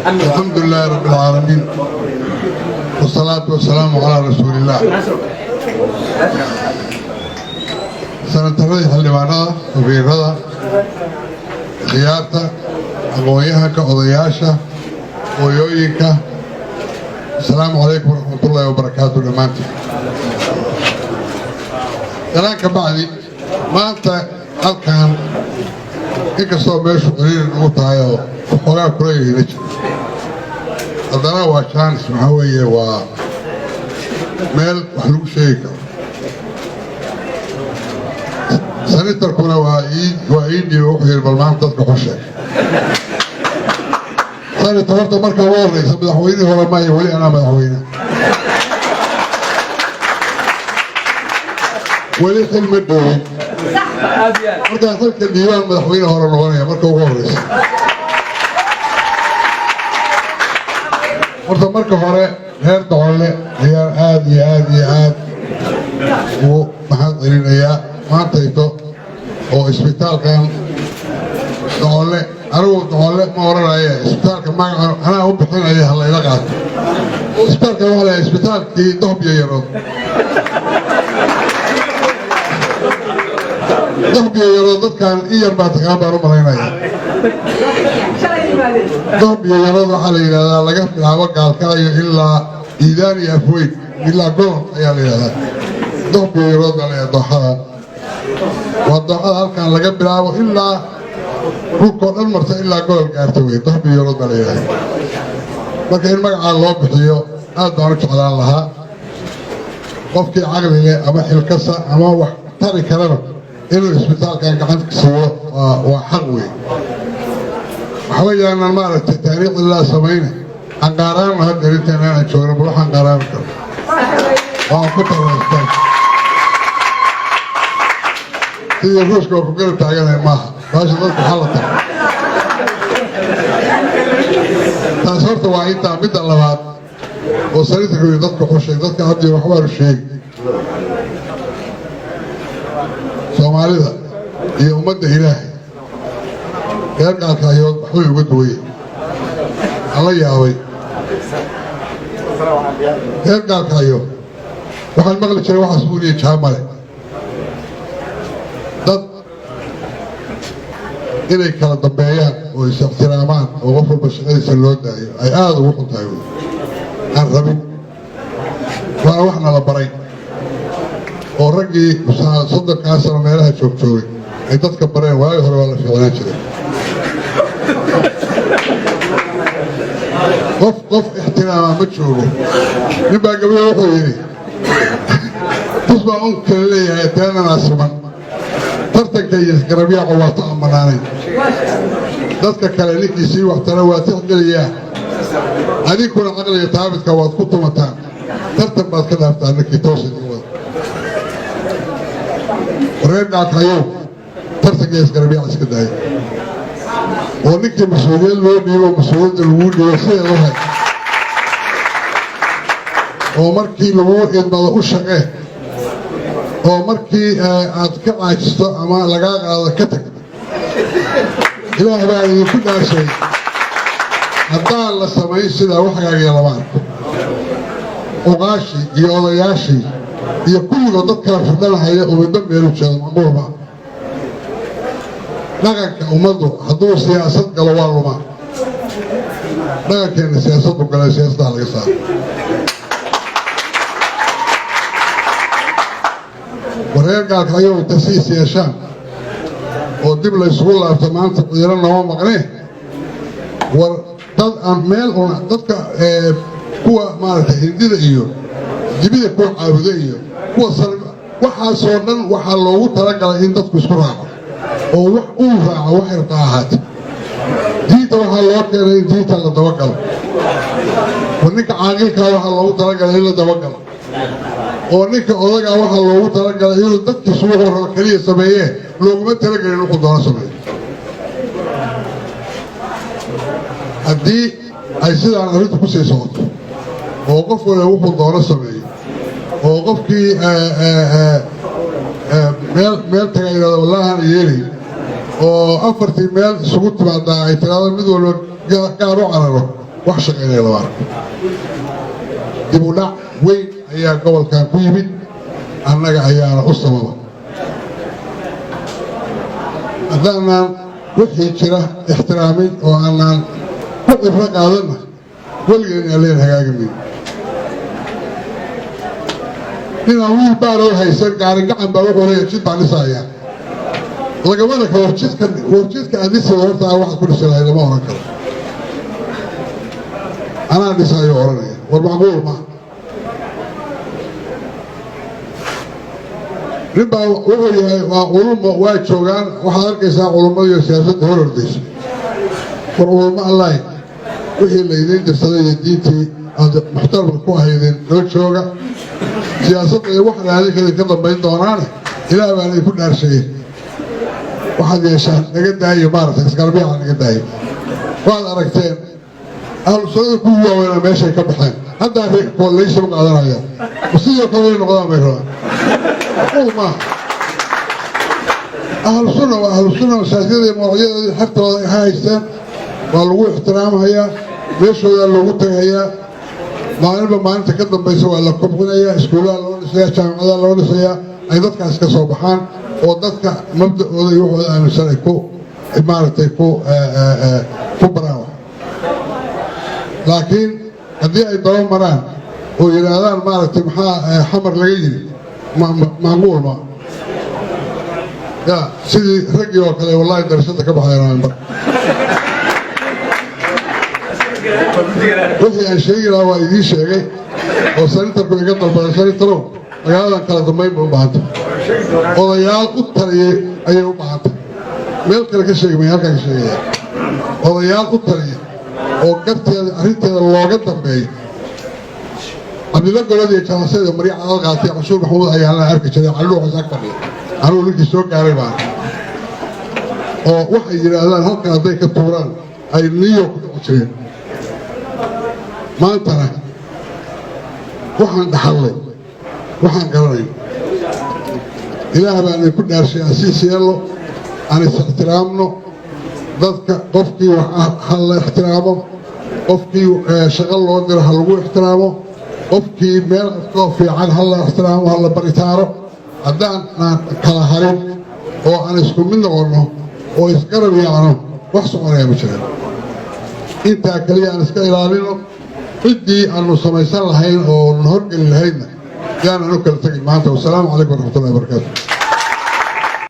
الحمد لله رب العالمين والصلاة والسلام على رسول الله. سنة الرئيس الليبانية وفي رضا خيارته أقويها كأضياشة ويويك. السلام عليكم ورحمة الله وبركاته. لمانتي ذلك بعدي ما أنت ألكان إنكسو ميشو قليل نوتايو وحوغا كريه نجي هذا هو شانس محوية وميل وحلوك شيكا سنتر كنا وإيدي وحير بالمان تدك حشك سنتر ورطة مركة وارغي سمدحويني ولا ماي ولي أنا مدحويني ولي حلم الدولي مركة أخذك الديوان مدحويني هورا الغنية مركة وارغي مركة مركة هورا هير دولي هي عاد ومحاد إلين إياه ما تيتو oo isbitaalkan doole aruur doole ma oranaya isbitaalka magaca ana u bixinaya hal ila qaato isbitaalka wala isbitaalkii Doobiya Yarood dadkan iyar baad ka baro malaynaya Doobiya Yarood waxa la yiraahdaa laga bilaabo gaalkaayo ilaa Iidaan iyo Afweyd ilaa gool ayaa la yiraahdaa Doobiya Yarood la dooxada وضعها هالكان لقى بلاو إلا روكو المرسى إلا قول كارتوي طهبي يرد عليها لكن المقع الله بحيو هذا عنك على الله قفكي عقل لي أما الكسة أما وحتاري كلامك إنه الإسبتال كان عندك سوى وحقوي وحوية أن المارة تاريخ الله سمعينه عن قاران وهذا ريتين أنا شغل بروح عن قاران وعقبت الرئيستان هي الروسكا وكل تعجنها معها باش ضلت حلطة تأثرت وعيد تعبيد على بعض وصلت كل ضدك خشيك ضدك عبدي وحوار الشيء سومالي ذا هي أمد إلهي يرجع كايوت حوي ودوي الله ياوي يرجع كايوت وحال مغلق شيء واحد سبوني يتشامل dad inay kala dambeeyaan oo is ixtiraamaan oo qof walba shaqadiisa loo daayo ay aad ugu xuntahay aan rabin waa waxna la baray oo raggii soddonkaa sano meelaha joogjoogay ay dadka bareen waagi hore waa la ficnaan jiray qof ixtiraamaa ma joogo nin baa gabriyo wuxuu yidhi tus baa un kala leeyahay teenanaa siman tartanka iyo isgarabyaaqo waa ta amanaanay dadka kale ninkiisii waxtana waa tixgeliyaa adinkuna caqliga taabidka waad ku tumataan tartan baad ka dhaaftaan ninkii toosidin wada wareer dhackayow tartanka iyo isgarabyaaq iska daaya oo ninkii mas-uuliyad loo dhiibo mas-uuliyadda lagu dhiibo sida u hay oo markii lagu idmado u shaqee oo markii aad ka caajisto ama lagaa qaado ka tag ilaah baa idinku dhaashay haddaan la samayn sidaa waxgaagiya lama arko oqaashii iyo odayaashii iyo kulligood dad kala firdhanahaya oo midba meelu jeedo macquulba dhaqanka ummaddu hadduu siyaasad galo waa lumaa dhaqankeenna siyaasaddu galay siyaasaddaa laga saaro wareer gaalka ayuu inta siis yeeshaan oo dib la isugu laabto maanta qiiro nooma maqnee war dad aan meel una dadka kuwa maaragtay hindida iyo dibida kuwa caabuda iyo kuwa waxaasoo dhan waxaa loogu talagalay in dadku isku raaco oo wax uu raaco wax yarta ahaate diinta waxaa loo keenay in diinta la dabagalo war ninka caaqilkaa waxaa loogu talagalay in la dabagalo oo ninka odagaa waxaa loogu talagalay inuu dadkiisu wuxuu rabo keliya sameeyee looguma talagelin wuxuu doono sameeyo haddii ay sidaan arrintu ku sii socoto oo qof waliba wuxuu doono sameeyo oo qofkii meel taga yidhahdo wallaahan yeelay oo afartii meel isugu timaadaa ay tiraado mid walba gaar u cararo wax shaqaynaya lama arko dib u dhac weyn ayaa gobolkan ku yimid annaga ayaana u sababa haddaanaan wixii jira ixtiraamin oo aanaan ku cibro qaadanna weligeen alleen hagaagamin ninaan wiil baanoo haysan gaari gacan baa wuxuu leeya jid baan dhisayaa lagamada ka warjidka adisa hortaa waxaad ku dhisi lahay lama oran karo anaa dhisayo oranaya war macquul ma nin baa wuxuu yahay waa culummo waa joogaan waxaad arkaysaa culummadiiyo siyaasadda hor ordaysa war culummo allahi wixii laydiin dirsaday iyo diintii aad muxtaramka ku ahaydeen loo jooga siyaasadda iyo wax raadinkeeda ka dambayn doonaane ilaah baa idinku dhaarsheeyey waxaad yeeshaan naga daayo maaragtay isgarbiyaha naga daayo waad aragteen ahlusunnada kuwii waaweynaa meeshay ka baxeen haddaa koollaysa u qaadanayaan sidoo kale inay noqdaan bay rabaan macquul maaha ahlusunna waa ahlusunna masaajidada iyo mawacyadeeda xagtooda ay haysteen waa lagu ixtiraamhayaa meeshoodaa loogu tagahayaa maalinba maalinta ka dambaysa waa la kobcinayaa iskuullaha loo dhisayaa jaamacadaha loo dhisayaa ay dadkaas ka soo baxaan oo dadka mabda'ooda iyo waxooda aaminsan ay ku maaragtay ku baraawa laakiin haddii ay daba maraan oo yidhaahdaan maaragtay maxaa xamar laga yidhi macquul ma ya sidii raggii oo kale wallahi darashada ka baxayan wixii aan sheegi lahaa waa idiin sheegay oo sanitarku iga dalbaday sanitarow magaaladan kala dambayn ba u baahantay odayaal u taliyey ayay u baahantay meel kale ka sheegi maya halkaan ka sheegaya odayaal u taliya oo garteeda arrinteeda looga dambeeyo cabdilla golad iyo jaalasada marya cadal qaatay cashuur maxamuud ayaa la arki jiray calluuxas ag fadhiya anuu ninkii soo gaaray baan oo waxay yidhaahdaan halkan hadday ka tuuraan ay niyo ku dhici jireen maantana waxaan dhaxallay waxaan garanay ilaah baan idinku dhaarshay asiis yeello aan is ixtiraamno dadka qofkii ha la ixtiraamo qofkii shaqo loo diro ha lagu ixtiraamo qofkii meel afkoo fiican ha la ixtiraamo ha la baritaaro haddaanaan kala harin oo aan isku mid noqonno oo isgarab yaacno wax soconaya ma jiraan intaa keliya aan iska ilaalino ciddii aanu samaysan lahayn oo na horgeli lahaydna yaanan u kala tegin maanta wasalaamu calaykum waraxmatullahi wabarakaatu